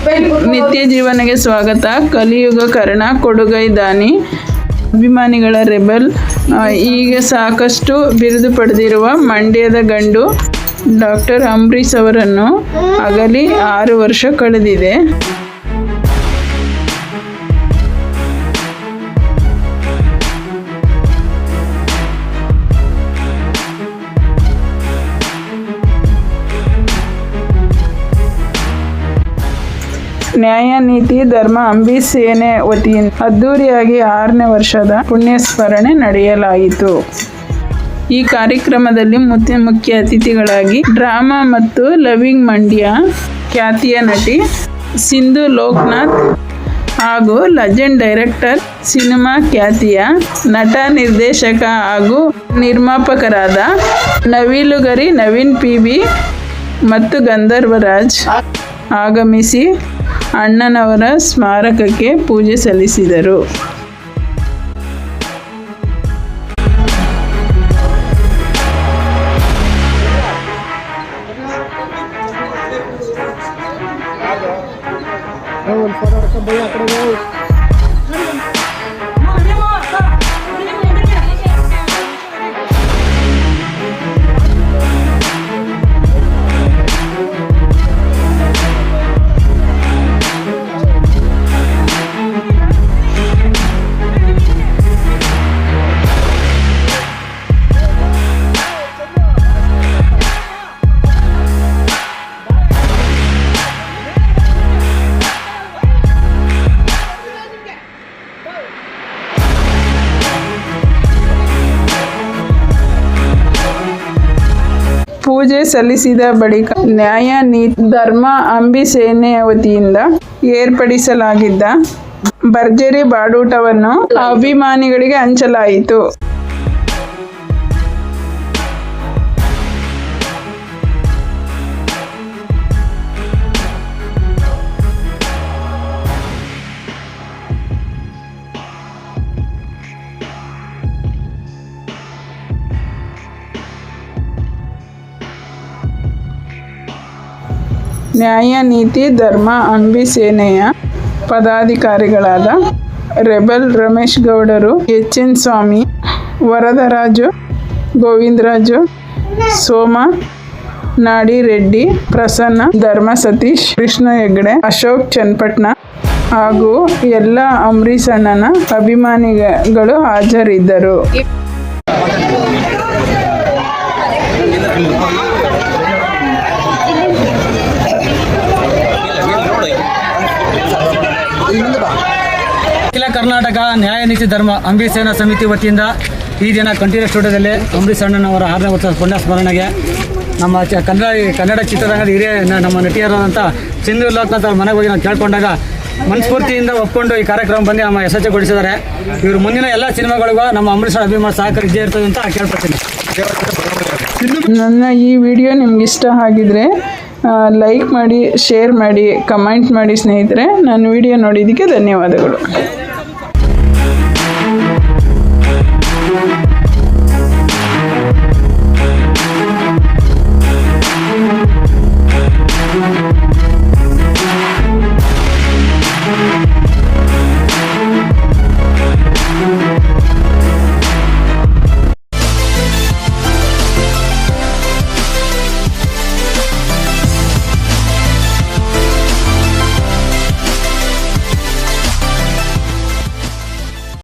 ನಿತ್ಯ ಜೀವನಗೆ ಸ್ವಾಗತ. ಕಲಿಯುಗ ಕರ್ಣ, ಕೊಡುಗೈ ದಾನಿ, ಅಭಿಮಾನಿಗಳ ರೆಬೆಲ್. ಈಗ ಸಾಕಷ್ಟು ಬಿರುದು ಪಡೆದಿರುವ ಮಂಡ್ಯದ ಗಂಡು ಡಾಕ್ಟರ್ ಅಂಬರೀಷ್ ಅವರನ್ನು ಅಗಲಿ 6 ವರ್ಷ ಕಳೆದಿದೆ. ನ್ಯಾಯ ನೀತಿ ಧರ್ಮ ಅಂಬರೀಷ್ ಸೇನೆ ವತಿಯಿಂದ ಅದ್ದೂರಿಯಾಗಿ 6ನೇ ವರ್ಷದ ಪುಣ್ಯಸ್ಮರಣೆ ನಡೆಯಲಾಯಿತು. ಈ ಕಾರ್ಯಕ್ರಮದಲ್ಲಿ ಮುಖ್ಯ ಅತಿಥಿಗಳಾಗಿ ಡ್ರಾಮಾ ಮತ್ತು ಲವಿಂಗ್ ಮಂಡ್ಯ ಖ್ಯಾತಿಯ ನಟಿ ಸಿಂಧು ಲೋಕನಾಥ್ ಹಾಗೂ ಲೆಜೆಂಡ್ ಡೈರೆಕ್ಟರ್, ಸಿನಿಮಾ ಖ್ಯಾತಿಯ ನಟ, ನಿರ್ದೇಶಕ ಹಾಗೂ ನಿರ್ಮಾಪಕರಾದ ನವಿಲುಗರಿ ನವೀನ್ PB ಮತ್ತು ಗಂಧರ್ವರಾಜ್ ಆಗಮಿಸಿ ಅಣ್ಣನವರ ಸ್ಮಾರಕಕ್ಕೆ ಪೂಜೆ ಸಲ್ಲಿಸಿದರು. ಪೂಜೆ ಸಲ್ಲಿಸಿದ ಬಳಿಕ ನ್ಯಾಯ ನೀತಿ ಧರ್ಮ ಅಂಬರೀಷ್ ಸೇನೆ ವತಿಯಿಂದ ಏರ್ಪಡಿಸಲಾಗಿದ್ದ ಭರ್ಜರಿ ಬಾಡೂಟವನ್ನು ಅಭಿಮಾನಿಗಳಿಗೆ ಹಂಚಲಾಯಿತು. ನ್ಯಾಯ ನೀತಿ ಧರ್ಮ ಅಂಬರೀಷ್ ಸೇನೆಯ ಪದಾಧಿಕಾರಿಗಳಾದ ರೆಬೆಲ್ ರಮೇಶ್ ಗೌಡರು, HN ಸ್ವಾಮಿ, ವರದರಾಜು, ಗೋವಿಂದರಾಜು, ಸೋಮ, ನಾಡಿ ರೆಡ್ಡಿ, ಪ್ರಸನ್ನ, ಧರ್ಮ ಸತೀಶ್, ಕೃಷ್ಣ ಹೆಗ್ಡೆ, ಅಶೋಕ್ ಚನ್ನಪಟ್ಟಣ ಹಾಗೂ ಎಲ್ಲ ಅಂಬರೀಷ್ ಅಣ್ಣನ ಅಭಿಮಾನಿಗಳು ಹಾಜರಿದ್ದರು. ಅಖಿಲ ಕರ್ನಾಟಕ ನ್ಯಾಯ ನೀತಿ ಧರ್ಮ ಅಂಬರೀಷ್ ಸೇನಾ ಸಮಿತಿ ವತಿಯಿಂದ ಈ ದಿನ ಕಂಠೀರವ ಸ್ಟುಡಿಯೋದಲ್ಲಿ ಅಂಬರೀಷ್ ಅಣ್ಣನವರ 6ನೇ ವರ್ಷದ ಪುಣ್ಯಸ್ಮರಣೆಗೆ ನಮ್ಮ ಕನ್ನಡ ಚಿತ್ರರಂಗದ ಹಿರಿಯ ನಮ್ಮ ನಟಿಯರಾದಂಥ ಸಿಂಧು ಲೋಕನಾಥ್ ಅವ್ರ ಮನೆಗೆ ಹೋಗಿ ನಾವು ಕೇಳ್ಕೊಂಡಾಗ ಮನಸ್ಫೂರ್ತಿಯಿಂದ ಒಪ್ಕೊಂಡು ಈ ಕಾರ್ಯಕ್ರಮ ಬಂದು ನಮ್ಮ ಯಶಸ್ವಿಗೊಳಿಸಿದ್ದಾರೆ. ಇವರು ಮುಂದಿನ ಎಲ್ಲ ಸಿನಿಮಾಗಳಿಗೂ ನಮ್ಮ ಅಂಬರೀಷ್ ಅಭಿಮಾನ ಸಹಕಾರ ಇದ್ದೇ ಇರ್ತದೆ ಅಂತ ಕೇಳ್ಕೊತೀನಿ. ನನ್ನ ಈ ವಿಡಿಯೋ ನಿಮ್ಗೆ ಇಷ್ಟ ಆಗಿದ್ರೆ ಲೈಕ್ ಮಾಡಿ, ಶೇರ್ ಮಾಡಿ, ಕಮೆಂಟ್ ಮಾಡಿ ಸ್ನೇಹಿತರೆ. ನನ್ನ ವಿಡಿಯೋ ನೋಡಿದ್ದಕ್ಕೆ ಧನ್ಯವಾದಗಳು.